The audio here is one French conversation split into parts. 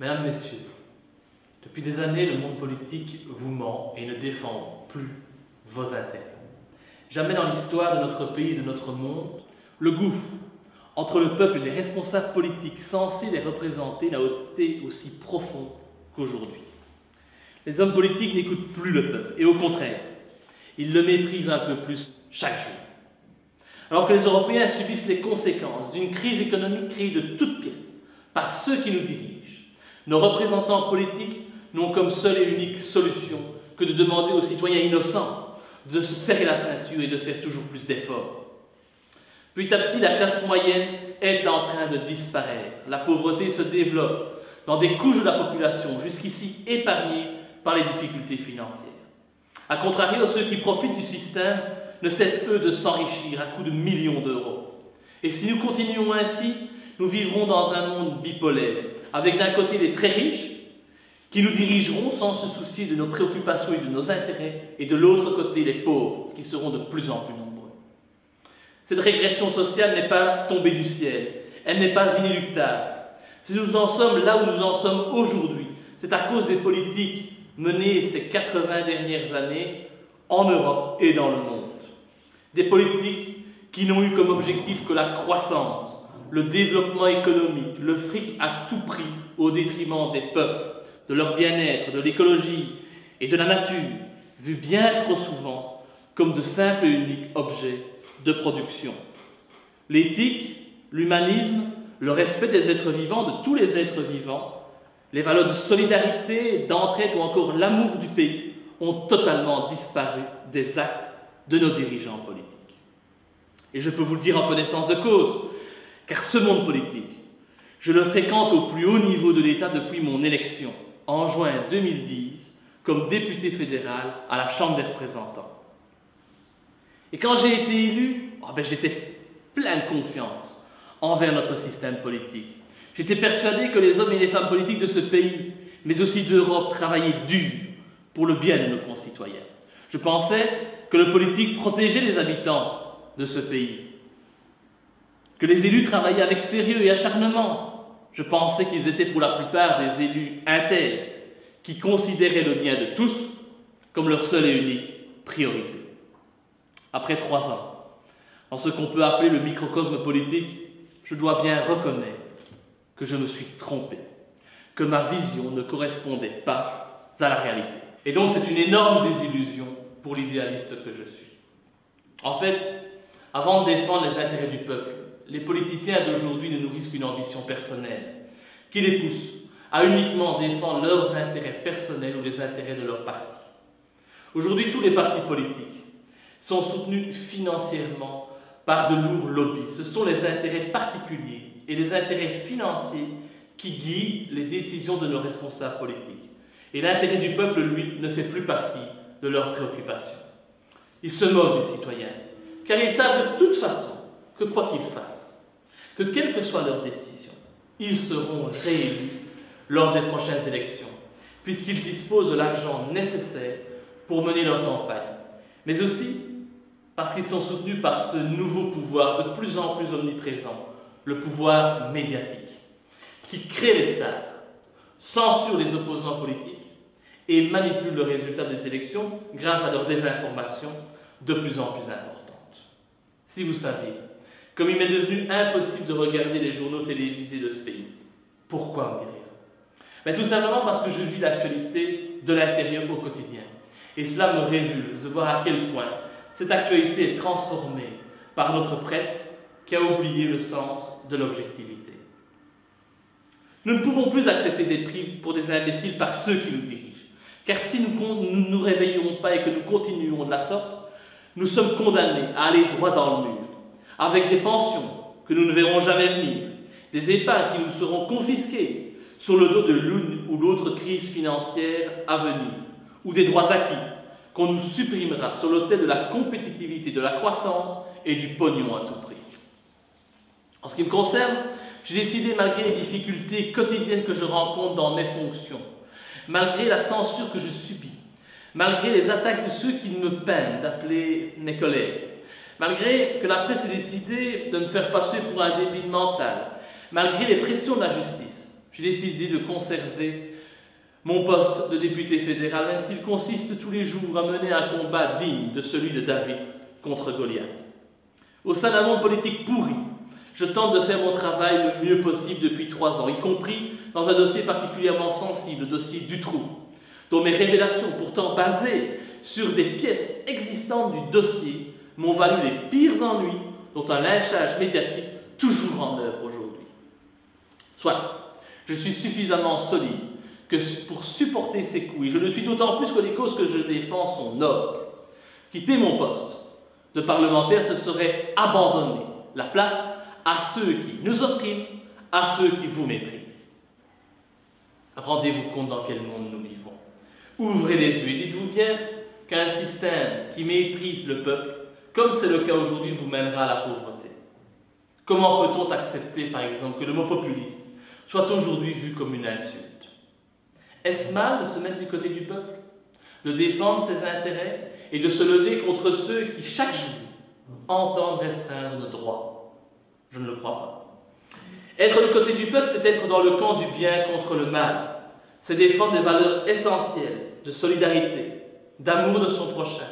Mesdames, Messieurs, depuis des années, le monde politique vous ment et ne défend plus vos intérêts. Jamais dans l'histoire de notre pays et de notre monde, le gouffre entre le peuple et les responsables politiques censés les représenter n'a été aussi profond qu'aujourd'hui. Les hommes politiques n'écoutent plus le peuple, et au contraire, ils le méprisent un peu plus chaque jour. Alors que les Européens subissent les conséquences d'une crise économique créée de toutes pièces par ceux qui nous dirigent, nos représentants politiques n'ont comme seule et unique solution que de demander aux citoyens innocents de se serrer la ceinture et de faire toujours plus d'efforts. Petit à petit, la classe moyenne est en train de disparaître. La pauvreté se développe dans des couches de la population jusqu'ici épargnées par les difficultés financières. A contrario, ceux qui profitent du système ne cessent, eux, de s'enrichir à coups de millions d'euros. Et si nous continuons ainsi, nous vivrons dans un monde bipolaire, avec d'un côté les très riches, qui nous dirigeront sans se soucier de nos préoccupations et de nos intérêts, et de l'autre côté les pauvres, qui seront de plus en plus nombreux. Cette régression sociale n'est pas tombée du ciel, elle n'est pas inéluctable. Si nous en sommes là où nous en sommes aujourd'hui, c'est à cause des politiques menées ces 80 dernières années en Europe et dans le monde. Des politiques qui n'ont eu comme objectif que la croissance, le développement économique, le fric à tout prix au détriment des peuples, de leur bien-être, de l'écologie et de la nature, vus bien trop souvent comme de simples et uniques objets de production. L'éthique, l'humanisme, le respect des êtres vivants, de tous les êtres vivants, les valeurs de solidarité, d'entraide ou encore l'amour du pays ont totalement disparu des actes de nos dirigeants politiques. Et je peux vous le dire en connaissance de cause, car ce monde politique, je le fréquente au plus haut niveau de l'État depuis mon élection, en juin 2010, comme député fédéral à la Chambre des représentants. Et quand j'ai été élu, j'étais plein de confiance envers notre système politique. J'étais persuadé que les hommes et les femmes politiques de ce pays, mais aussi d'Europe, travaillaient dur pour le bien de nos concitoyens. Je pensais que le politique protégeait les habitants de ce pays, que les élus travaillaient avec sérieux et acharnement. Je pensais qu'ils étaient pour la plupart des élus intègres, qui considéraient le bien de tous comme leur seule et unique priorité. Après 3 ans, dans ce qu'on peut appeler le microcosme politique, je dois bien reconnaître que je me suis trompé, que ma vision ne correspondait pas à la réalité. Et donc c'est une énorme désillusion pour l'idéaliste que je suis. En fait, avant de défendre les intérêts du peuple, les politiciens d'aujourd'hui ne nourrissent qu'une ambition personnelle, qui les pousse à uniquement défendre leurs intérêts personnels ou les intérêts de leur parti. Aujourd'hui, tous les partis politiques sont soutenus financièrement par de lourds lobbies. Ce sont les intérêts particuliers et les intérêts financiers qui guident les décisions de nos responsables politiques. Et l'intérêt du peuple, lui, ne fait plus partie de leurs préoccupations. Ils se moquent des citoyens, car ils savent de toute façon que quoi qu'ils fassent, que quelle que soit leur décision, ils seront réélus lors des prochaines élections, puisqu'ils disposent de l'argent nécessaire pour mener leur campagne, mais aussi parce qu'ils sont soutenus par ce nouveau pouvoir de plus en plus omniprésent, le pouvoir médiatique, qui crée les stars, censure les opposants politiques et manipule le résultat des élections grâce à leur désinformation de plus en plus importante. Si vous saviez, comme il m'est devenu impossible de regarder les journaux télévisés de ce pays, pourquoi me direz-vous? Tout simplement parce que je vis l'actualité de l'intérieur au quotidien. Et cela me révulse de voir à quel point cette actualité est transformée par notre presse qui a oublié le sens de l'objectivité. Nous ne pouvons plus accepter des prix pour des imbéciles par ceux qui nous dirigent. Car si nous ne nous réveillons pas et que nous continuons de la sorte, nous sommes condamnés à aller droit dans le mur, avec des pensions que nous ne verrons jamais venir, des épargnes qui nous seront confisquées sur le dos de l'une ou l'autre crise financière à venir, ou des droits acquis qu'on nous supprimera sur l'autel de la compétitivité, de la croissance et du pognon à tout prix. En ce qui me concerne, j'ai décidé, malgré les difficultés quotidiennes que je rencontre dans mes fonctions, malgré la censure que je subis, malgré les attaques de ceux qui me peinent d'appeler mes collègues, malgré que la presse ait décidé de me faire passer pour un débile mental, malgré les pressions de la justice, j'ai décidé de conserver mon poste de député fédéral, même s'il consiste tous les jours à mener un combat digne de celui de David contre Goliath. Au sein d'un monde politique pourri, je tente de faire mon travail le mieux possible depuis 3 ans, y compris dans un dossier particulièrement sensible, le dossier Dutroux, dont mes révélations, pourtant basées sur des pièces existantes du dossier, m'ont valu les pires ennuis dont un lynchage médiatique toujours en œuvre aujourd'hui. Soit, je suis suffisamment solide pour supporter ces coups, et je le suis d'autant plus que les causes que je défends sont nobles. Quitter mon poste de parlementaire, ce serait abandonner la place à ceux qui nous oppriment, à ceux qui vous méprisent. Rendez-vous compte dans quel monde nous vivons. Ouvrez les yeux et dites-vous bien qu'un système qui méprise le peuple, comme c'est le cas aujourd'hui, vous mènera à la pauvreté. Comment peut-on accepter, par exemple, que le mot populiste soit aujourd'hui vu comme une insulte? Est-ce mal de se mettre du côté du peuple, de défendre ses intérêts et de se lever contre ceux qui, chaque jour, entendent restreindre nos droits? Je ne le crois pas. Être du côté du peuple, c'est être dans le camp du bien contre le mal. C'est défendre des valeurs essentielles de solidarité, d'amour de son prochain,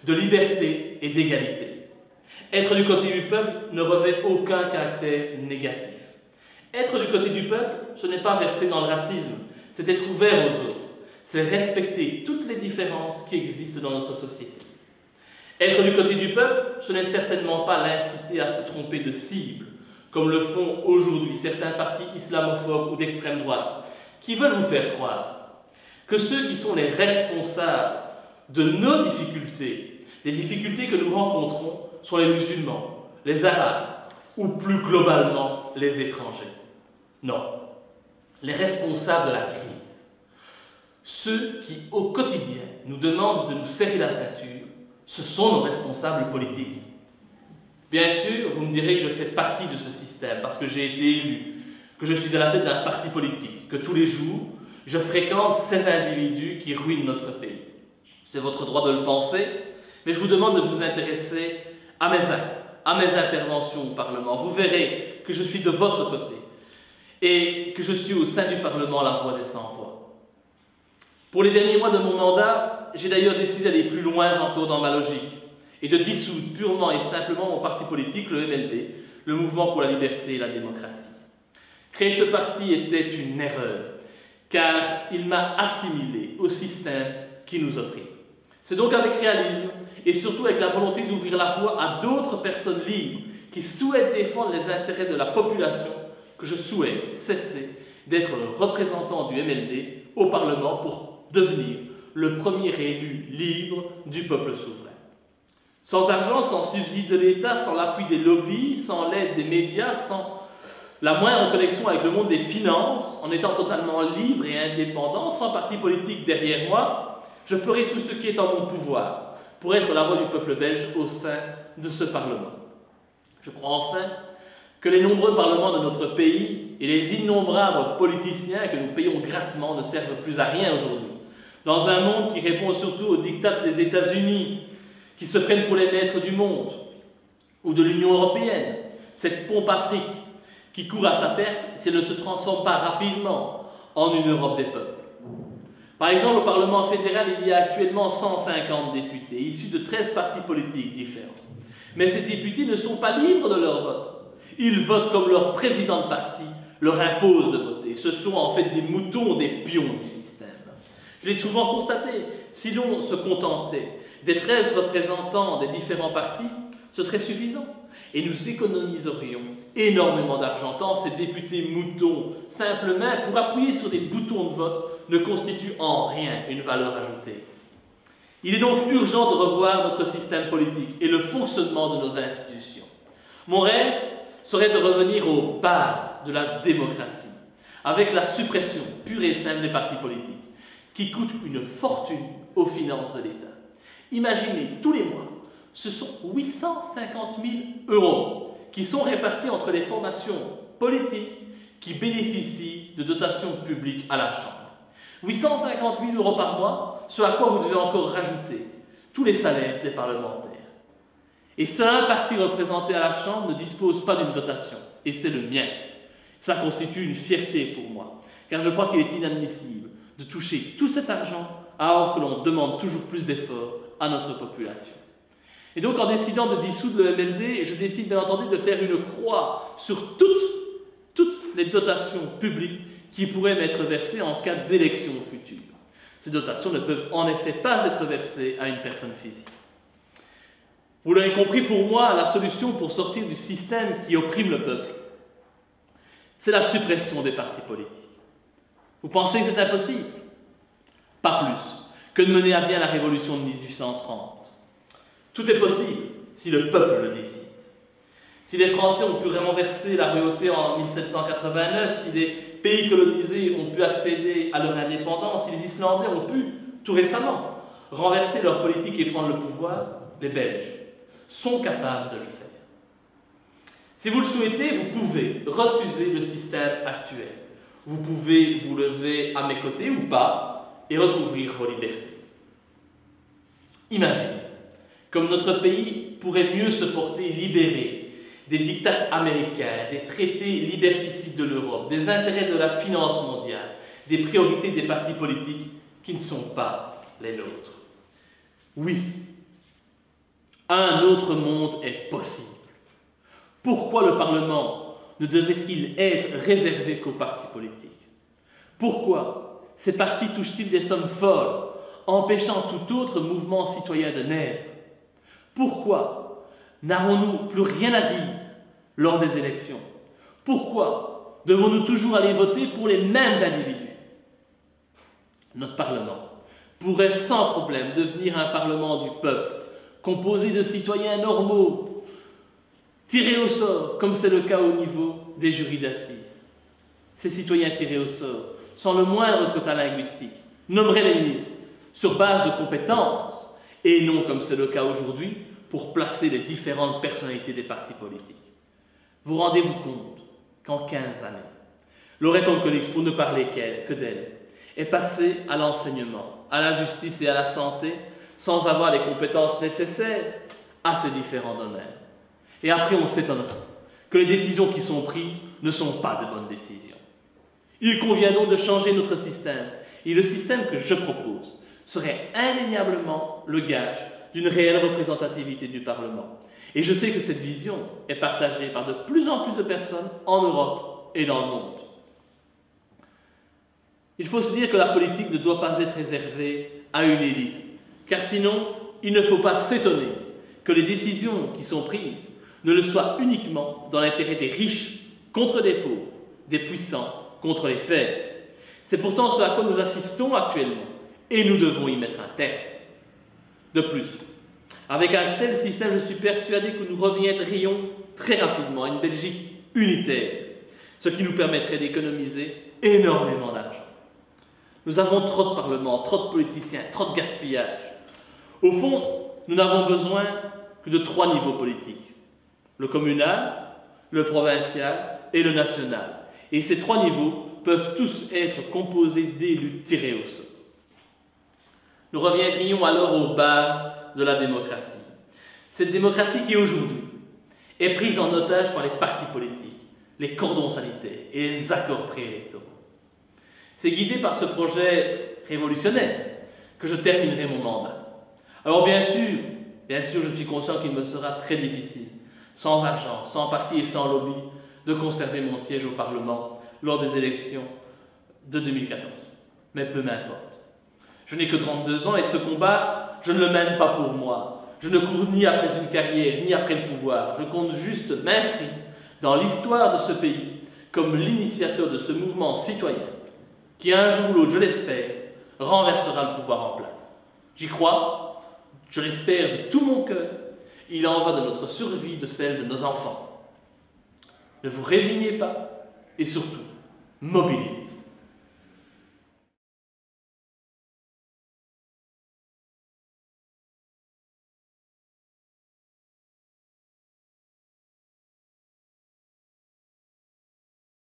de liberté et d'égalité. Être du côté du peuple ne revêt aucun caractère négatif. Être du côté du peuple, ce n'est pas verser dans le racisme, c'est être ouvert aux autres, c'est respecter toutes les différences qui existent dans notre société. Être du côté du peuple, ce n'est certainement pas l'inciter à se tromper de cible, comme le font aujourd'hui certains partis islamophobes ou d'extrême droite, qui veulent vous faire croire que ceux qui sont les responsables de nos difficultés, les difficultés que nous rencontrons, sont les musulmans, les arabes ou plus globalement les étrangers. Non. Les responsables de la crise, ceux qui au quotidien nous demandent de nous serrer la ceinture, ce sont nos responsables politiques. Bien sûr, vous me direz que je fais partie de ce système parce que j'ai été élu, que je suis à la tête d'un parti politique, que tous les jours, je fréquente ces individus qui ruinent notre pays. C'est votre droit de le penser, mais je vous demande de vous intéresser à mes actes, à mes interventions au Parlement. Vous verrez que je suis de votre côté et que je suis au sein du Parlement la voix des sans-voix. Pour les derniers mois de mon mandat, j'ai d'ailleurs décidé d'aller plus loin encore dans ma logique et de dissoudre purement et simplement mon parti politique, le MLD, le Mouvement pour la liberté et la démocratie. Créer ce parti était une erreur, car il m'a assimilé au système qui nous opprime. C'est donc avec réalisme et surtout avec la volonté d'ouvrir la voie à d'autres personnes libres qui souhaitent défendre les intérêts de la population que je souhaite cesser d'être le représentant du MLD au Parlement pour devenir le premier élu libre du peuple souverain. Sans argent, sans subside de l'État, sans l'appui des lobbies, sans l'aide des médias, sans la moindre connexion avec le monde des finances, en étant totalement libre et indépendant, sans parti politique derrière moi, je ferai tout ce qui est en mon pouvoir pour être la voix du peuple belge au sein de ce Parlement. Je crois enfin que les nombreux parlements de notre pays et les innombrables politiciens que nous payons grassement ne servent plus à rien aujourd'hui. Dans un monde qui répond surtout aux diktats des États-Unis, qui se prennent pour les maîtres du monde, ou de l'Union européenne, cette pompe Afrique qui court à sa perte si elle ne se transforme pas rapidement en une Europe des peuples. Par exemple, au Parlement fédéral, il y a actuellement 150 députés, issus de 13 partis politiques différents. Mais ces députés ne sont pas libres de leur vote. Ils votent comme leur président de parti leur impose de voter. Ce sont en fait des moutons, des pions du système. Je l'ai souvent constaté, si l'on se contentait des 13 représentants des différents partis, ce serait suffisant. Et nous économiserions énormément d'argent, tant ces députés moutons, simples mains pour appuyer sur des boutons de vote, ne constituent en rien une valeur ajoutée. Il est donc urgent de revoir notre système politique et le fonctionnement de nos institutions. Mon rêve serait de revenir aux bases de la démocratie, avec la suppression pure et simple des partis politiques, qui coûtent une fortune aux finances de l'État. Imaginez, tous les mois, ce sont 850 000 € qui sont répartis entre les formations politiques qui bénéficient de dotations publiques à la Chambre. 850 000 € par mois, ce à quoi vous devez encore rajouter tous les salaires des parlementaires. Et seul un parti représenté à la Chambre ne dispose pas d'une dotation, et c'est le mien. Ça constitue une fierté pour moi, car je crois qu'il est inadmissible de toucher tout cet argent alors que l'on demande toujours plus d'efforts à notre population. Et donc, en décidant de dissoudre le MLD, je décide bien entendu de faire une croix sur toutes les dotations publiques qui pourraient m'être versées en cas d'élection future. Ces dotations ne peuvent en effet pas être versées à une personne physique. Vous l'avez compris, pour moi, la solution pour sortir du système qui opprime le peuple, c'est la suppression des partis politiques. Vous pensez que c'est impossible? Pas plus que de mener à bien la révolution de 1830. Tout est possible si le peuple le décide. Si les Français ont pu renverser la royauté en 1789, si les pays colonisés ont pu accéder à leur indépendance, si les Islandais ont pu, tout récemment, renverser leur politique et prendre le pouvoir, les Belges sont capables de le faire. Si vous le souhaitez, vous pouvez refuser le système actuel. Vous pouvez vous lever à mes côtés ou pas et recouvrir vos libertés. Imaginez comme notre pays pourrait mieux se porter libéré des dictats américains, des traités liberticides de l'Europe, des intérêts de la finance mondiale, des priorités des partis politiques qui ne sont pas les nôtres. Oui, un autre monde est possible. Pourquoi le Parlement ne devrait-il être réservé qu'aux partis politiques? Pourquoi ces partis touchent-ils des sommes folles, empêchant tout autre mouvement citoyen de naître? Pourquoi n'avons-nous plus rien à dire lors des élections? Pourquoi devons-nous toujours aller voter pour les mêmes individus? Notre Parlement pourrait sans problème devenir un Parlement du peuple, composé de citoyens normaux, tirés au sort, comme c'est le cas au niveau des jurys d'assises. Ces citoyens tirés au sort, sans le moindre quota linguistique, nommeraient les ministres sur base de compétences, et non comme c'est le cas aujourd'hui, pour placer les différentes personnalités des partis politiques. Vous rendez-vous compte qu'en 15 années, Laurette Onkelix, pour ne parler que d'elle, est passée à l'enseignement, à la justice et à la santé, sans avoir les compétences nécessaires à ces différents domaines. Et après, on s'étonnera que les décisions qui sont prises ne sont pas de bonnes décisions. Il convient donc de changer notre système, et le système que je propose serait indéniablement le gage d'une réelle représentativité du Parlement. Et je sais que cette vision est partagée par de plus en plus de personnes en Europe et dans le monde. Il faut se dire que la politique ne doit pas être réservée à une élite, car sinon, il ne faut pas s'étonner que les décisions qui sont prises ne le soient uniquement dans l'intérêt des riches contre des pauvres, des puissants contre les faibles. C'est pourtant ce à quoi nous assistons actuellement, et nous devons y mettre un terme. De plus, avec un tel système, je suis persuadé que nous reviendrions très rapidement à une Belgique unitaire, ce qui nous permettrait d'économiser énormément d'argent. Nous avons trop de parlements, trop de politiciens, trop de gaspillage. Au fond, nous n'avons besoin que de 3 niveaux politiques: le communal, le provincial et le national. Et ces 3 niveaux peuvent tous être composés d'élus tirés au sort. Nous reviendrions alors aux bases de la démocratie. Cette démocratie qui aujourd'hui est prise en otage par les partis politiques, les cordons sanitaires et les accords préélectoraux. C'est guidé par ce projet révolutionnaire que je terminerai mon mandat. Alors bien sûr, je suis conscient qu'il me sera très difficile, sans argent, sans parti et sans lobby, de conserver mon siège au Parlement lors des élections de 2014. Mais peu m'importe. Je n'ai que 32 ans et ce combat, je ne le mène pas pour moi. Je ne cours ni après une carrière, ni après le pouvoir. Je compte juste m'inscrire dans l'histoire de ce pays comme l'initiateur de ce mouvement citoyen qui, un jour ou l'autre, je l'espère, renversera le pouvoir en place. J'y crois, je l'espère de tout mon cœur. Il en va de notre survie, de celle de nos enfants. Ne vous résignez pas et surtout, mobilisez.